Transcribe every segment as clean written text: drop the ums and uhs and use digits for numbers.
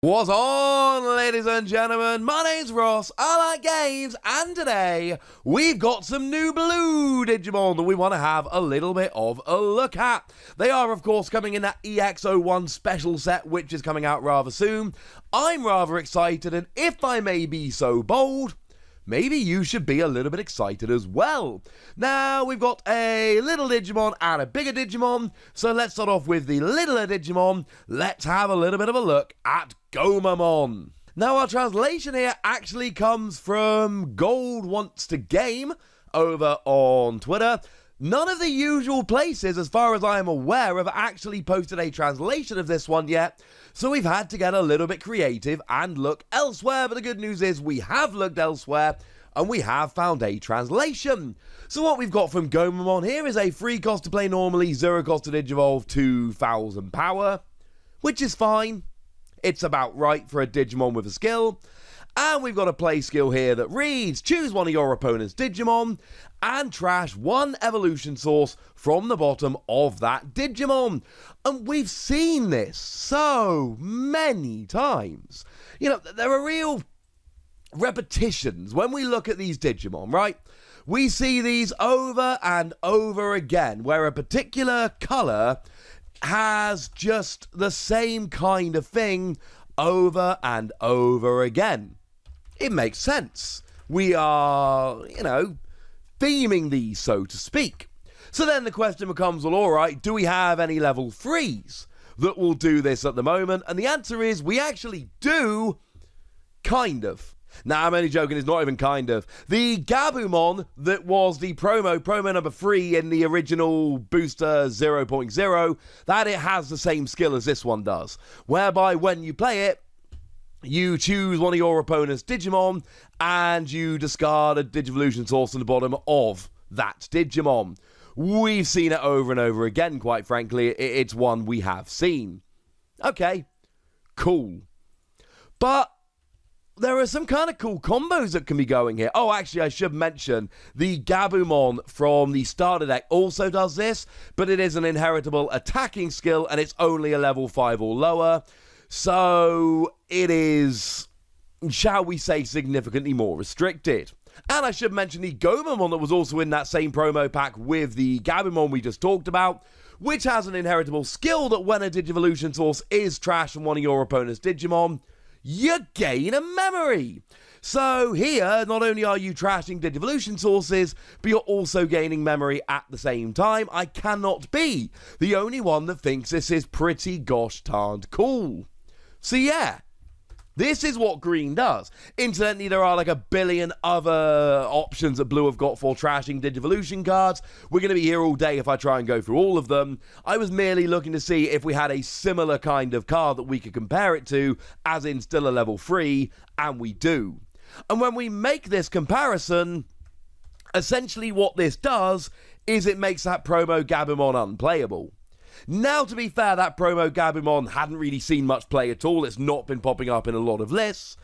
What's on, ladies and gentlemen? My name's Ross, I like games, and today we've got some new blue Digimon that we want to have a little bit of a look at. They are, of course, coming in that EX-01 special set, which is coming out rather soon. I'm rather excited, and if I may be so bold, maybe you should be a little bit excited as well. Now, we've got a little Digimon and a bigger Digimon, so let's start off with the littler Digimon. Let's have a little bit of a look at Gomamon. Now, our translation here actually comes from Gold Wants to Game over on Twitter. None of the usual places, as far as I am aware, have actually posted a translation of this one yet, so we've had to get a little bit creative and look elsewhere. But the good news is we have looked elsewhere and we have found a translation. So what we've got from Gomamon here is a free cost to play normally, 0 cost to Digivolve, 2000 power, which is fine. It's about right for a Digimon with a skill. And we've got a play skill here that reads, choose one of your opponent's Digimon and trash one evolution source from the bottom of that Digimon. And we've seen this so many times. You know, there are real repetitions when we look at these Digimon, right? We see these over and over again, where a particular color has just the same kind of thing over and over again. It makes sense. We are, theming these, so to speak. So then the question becomes, well, all right, do we have any level 3s that will do this at the moment? And the answer is we actually do, kind of. Now, I'm only joking, it's not even kind of. The Gabumon that was the promo number 3 in the original Booster 0.0, that it has the same skill as this one does, whereby when you play it, you choose one of your opponent's Digimon and you discard a Digivolution source on the bottom of that Digimon. We've seen it over and over again, quite frankly. It's one we have seen. Okay, cool. But there are some kind of cool combos that can be going here. Oh, actually, I should mention, the Gabumon from the starter deck also does this, but it is an inheritable attacking skill, and it's only a level 5 or lower. So it is, shall we say, significantly more restricted. And I should mention the Gomamon that was also in that same promo pack with the Gabumon we just talked about, which has an inheritable skill that when a Digivolution source is trashed from one of your opponent's Digimon, you gain a memory. So here, not only are you trashing Digivolution sources, but you're also gaining memory at the same time. I cannot be the only one that thinks this is pretty gosh darned cool. So yeah, this is what green does. Incidentally, there are like a billion other options that blue have got for trashing Digivolution cards. We're going to be here all day if I try and go through all of them. I was merely looking to see if we had a similar kind of card that we could compare it to, as in still a level 3, and we do. And when we make this comparison, essentially what this does is it makes that promo Gabumon unplayable. Now, to be fair, that promo Gabumon hadn't really seen much play at all. It's not been popping up in a lot of lists.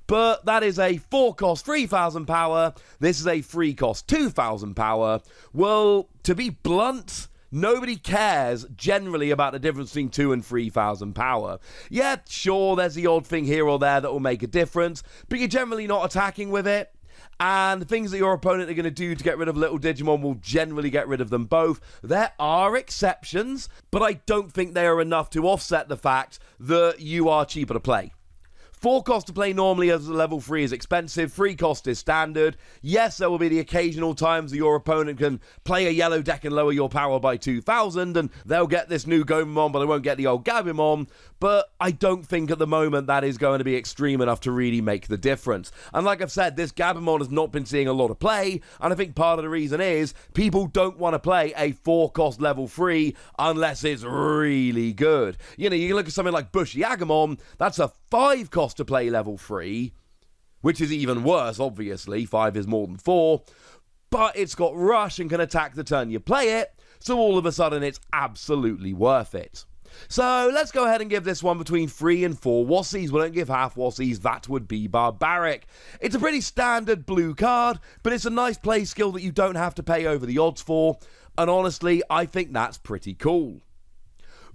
But that is a 4 cost 3000 power. This is a 3 cost 2000 power. Well, to be blunt, nobody cares generally about the difference between 2 and 3000 power. Yeah, sure, there's the odd thing here or there that will make a difference, but you're generally not attacking with it. And the things that your opponent are going to do to get rid of little Digimon will generally get rid of them both. There are exceptions, but I don't think they are enough to offset the fact that you are cheaper to play. 4 cost to play normally as a level 3 is expensive, 3 cost is standard. Yes, there will be the occasional times that your opponent can play a yellow deck and lower your power by 2000, and they'll get this new Gomamon, but they won't get the old Gabumon. But I don't think at the moment that is going to be extreme enough to really make the difference. And like I've said, this Gabumon has not been seeing a lot of play, and I think part of the reason is people don't want to play a 4 cost level 3 unless it's really good. You know, you can look at something like Bushiagamon, that's a 5 cost to play level 3, which is even worse, obviously. 5 is more than 4, but it's got rush and can attack the turn you play it, so all of a sudden it's absolutely worth it. So let's go ahead and give this one between 3 and 4 Wassies. We don't give half Wassies, that would be barbaric. It's a pretty standard blue card, but it's a nice play skill that you don't have to pay over the odds for, and honestly, I think that's pretty cool.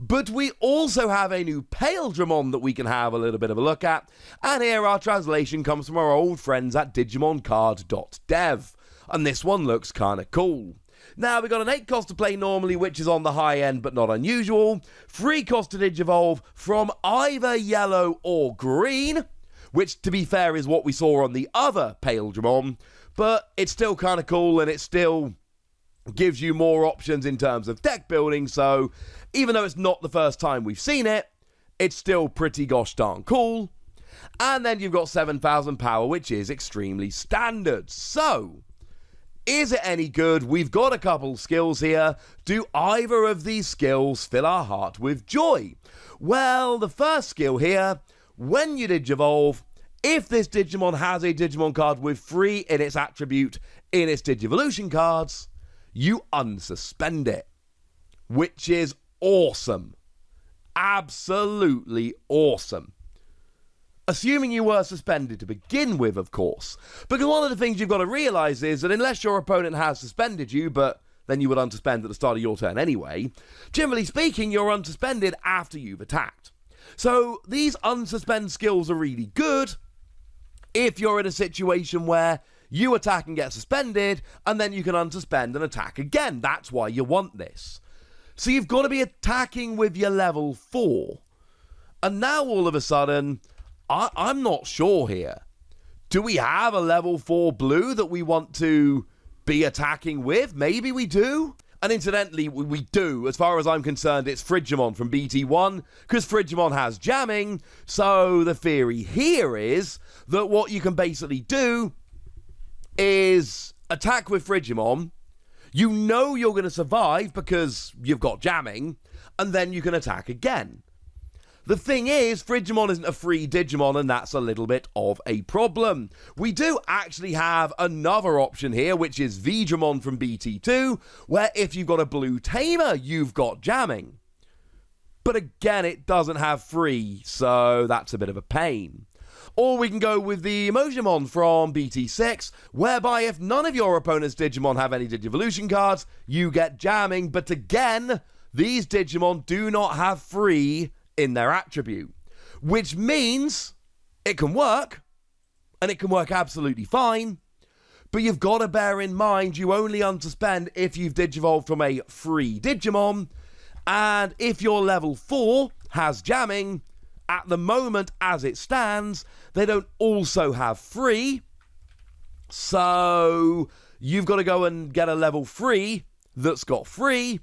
But we also have a new Paildramon that we can have a little bit of a look at, and here our translation comes from our old friends at digimoncard.dev, and this one looks kinda cool. Now, we got an 8 cost to play normally, which is on the high end but not unusual. 3 cost to Digivolve from either yellow or green, which, to be fair, is what we saw on the other Paildramon, but it's still kind of cool, and it still gives you more options in terms of deck building, so even though it's not the first time we've seen it, it's still pretty gosh darn cool. And then you've got 7,000 power, which is extremely standard. So, is it any good? We've got a couple skills here. Do either of these skills fill our heart with joy? Well, the first skill here, when you Digivolve, if this Digimon has a Digimon card with 3 in its attribute in its Digivolution cards, you unsuspend it, which is awesome. Absolutely awesome. Assuming you were suspended to begin with, of course. Because one of the things you've got to realise is that unless your opponent has suspended you, but then you would unsuspend at the start of your turn anyway, generally speaking, you're unsuspended after you've attacked. So these unsuspend skills are really good if you're in a situation where you attack and get suspended, and then you can unsuspend and attack again. That's why you want this. So you've got to be attacking with your level 4. And now all of a sudden, I'm not sure here. Do we have a level 4 blue that we want to be attacking with? Maybe we do. And incidentally, we do. As far as I'm concerned, it's Frigimon from BT1, because Frigimon has jamming. So the theory here is that what you can basically do is attack with Frigimon. You know you're going to survive because you've got jamming, and then you can attack again. The thing is, Frigimon isn't a free Digimon, and that's a little bit of a problem. We do actually have another option here, which is Paildramon from BT2, where if you've got a blue tamer, you've got jamming. But again, it doesn't have free, so that's a bit of a pain. Or we can go with the Emojimon from BT6, whereby if none of your opponent's Digimon have any Digivolution cards, you get jamming, but again, these Digimon do not have free in their attribute, which means it can work, and it can work absolutely fine, but you've got to bear in mind you only unsuspend if you've Digivolved from a free Digimon, and if your level 4 has jamming, at the moment as it stands, they don't also have free, so you've got to go and get a level 3 that's got free,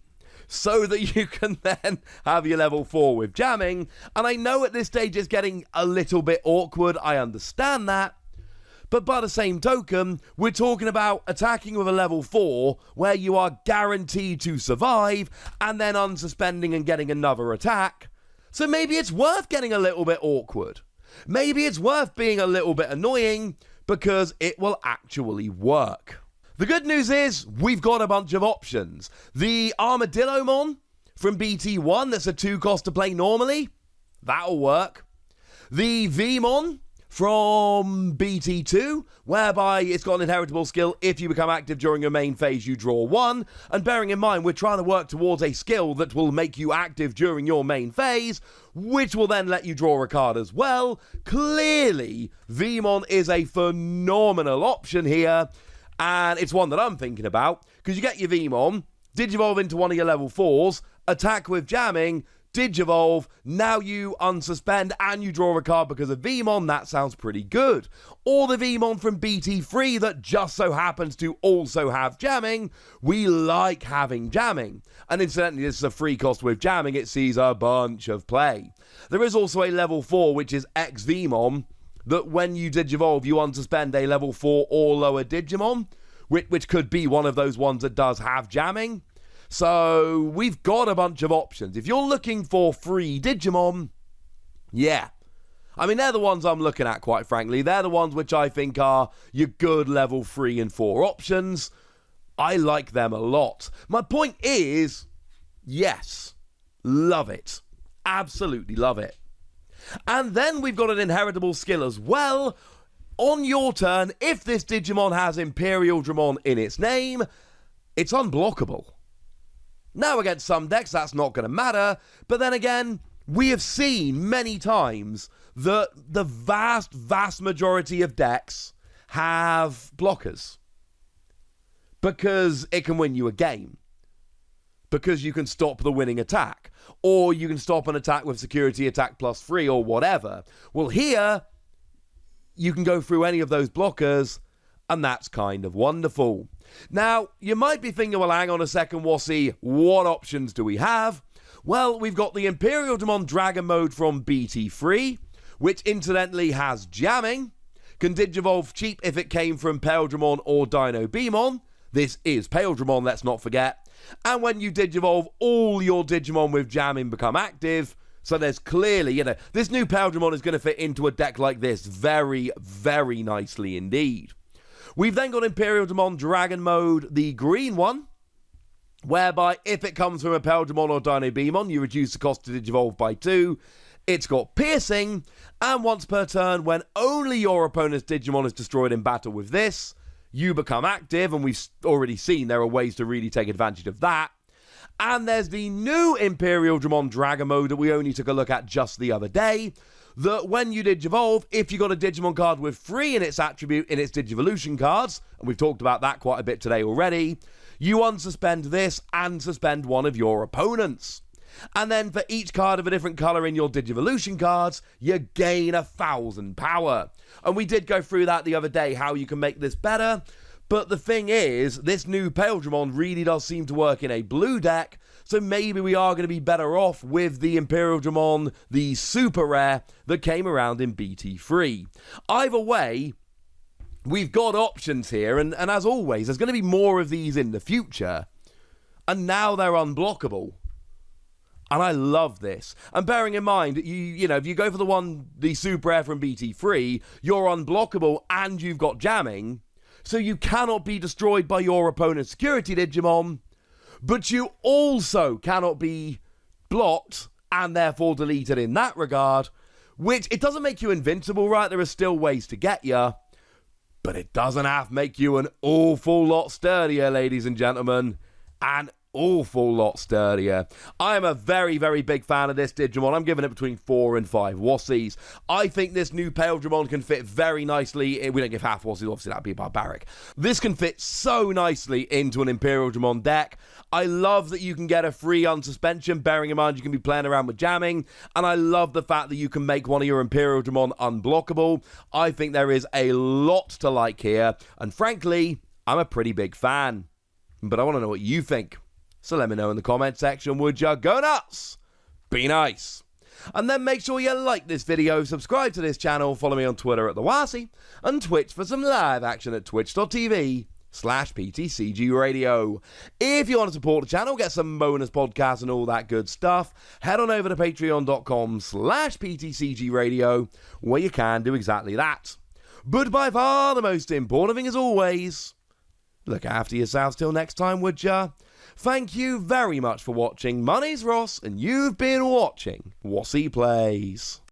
so that you can then have your level 4 with jamming. And I know at this stage it's getting a little bit awkward, I understand that, but by the same token, we're talking about attacking with a level 4 where you are guaranteed to survive, and then unsuspending and getting another attack. So maybe it's worth getting a little bit awkward. Maybe it's worth being a little bit annoying, because it will actually work. The good news is, we've got a bunch of options. The Armadillomon from BT1, that's a 2 cost to play normally. That'll work. The Vmon from BT2, whereby it's got an inheritable skill. If you become active during your main phase, you draw 1. And bearing in mind, we're trying to work towards a skill that will make you active during your main phase, which will then let you draw a card as well. Clearly, Vmon is a phenomenal option here, and it's one that I'm thinking about, because you get your Vmon, Digivolve into one of your level 4s, attack with jamming, Digivolve, now you unsuspend and you draw a card because of Vmon. That sounds pretty good. Or the Vmon from BT3 that just so happens to also have jamming. We like having jamming. And incidentally, this is a 3 cost with jamming. It sees a bunch of play. There is also a level 4, which is EX-01, that when you Digivolve, you unsuspend a level 4 or lower Digimon, which could be one of those ones that does have jamming. So we've got a bunch of options. If you're looking for free Digimon, yeah. I mean, they're the ones I'm looking at, quite frankly. They're the ones which I think are your good level 3 and 4 options. I like them a lot. My point is, yes, love it. Absolutely love it. And then we've got an inheritable skill as well. On your turn, if this Digimon has Paildramon in its name, it's unblockable. Now against some decks, that's not going to matter, but then again, we have seen many times that the vast majority of decks have blockers. Because it can win you a game. Because you can stop the winning attack. Or you can stop an attack with security attack +3 or whatever. Well, here, you can go through any of those blockers, and that's kind of wonderful. Now, you might be thinking, well, hang on a second, Wassy, what options do we have? Well, we've got the Paildramon Dragon mode from BT3, which incidentally has jamming, can Digivolve cheap if it came from Paildramon or Dinobemon. This is Paildramon, let's not forget. And when you Digivolve, all your Digimon with jamming become active. So there's clearly, this new Paildramon is going to fit into a deck like this very, very nicely indeed. We've then got Paildramon Dragon mode, the green one, whereby if it comes from a Paildramon or Dinobemon, you reduce the cost to Digivolve by 2. It's got piercing, and once per turn, when only your opponent's Digimon is destroyed in battle with this, you become active, and we've already seen there are ways to really take advantage of that. And there's the new Paildramon Dragon mode that we only took a look at just the other day, that when you Digivolve, if you got a Digimon card with 3 in its attribute in its Digivolution cards, and we've talked about that quite a bit today already, you unsuspend this and suspend one of your opponents. And then for each card of a different colour in your Digivolution cards, you gain 1,000 power. And we did go through that the other day, how you can make this better. But the thing is, this new Paildramon really does seem to work in a blue deck, so maybe we are going to be better off with the Paildramon, the super rare, that came around in BT3. Either way, we've got options here, and as always, there's going to be more of these in the future. And now they're unblockable. And I love this. And bearing in mind, you know, if you go for the super rare from BT3, you're unblockable and you've got jamming. So you cannot be destroyed by your opponent's security Digimon, but you also cannot be blocked and therefore deleted in that regard, which it doesn't make you invincible, right? There are still ways to get you, but it doesn't have to make you an awful lot sturdier, ladies and gentlemen, an awful lot sturdier. I am a very, very big fan of this Digimon. I'm giving it between 4 and 5 Wassies. I think this new Paildramon can fit very nicely. We don't give half Wassies, obviously that'd be barbaric. This can fit so nicely into an Paildramon deck. I love that you can get a free unsuspension, bearing in mind you can be playing around with jamming, and I love the fact that you can make one of your Paildramon unblockable. I think there is a lot to like here, and frankly, I'm a pretty big fan. But I want to know what you think. So let me know in the comment section, would ya? Go nuts! Be nice! And then make sure you like this video, subscribe to this channel, follow me on Twitter at TheWassy, and Twitch for some live action at twitch.tv/PTCG Radio. If you want to support the channel, get some bonus podcasts and all that good stuff, head on over to patreon.com/PTCG Radio, where you can do exactly that. But by far the most important thing as always, look after yourselves till next time, would ya? Thank you very much for watching. My name's Ross, and you've been watching Wassy Plays.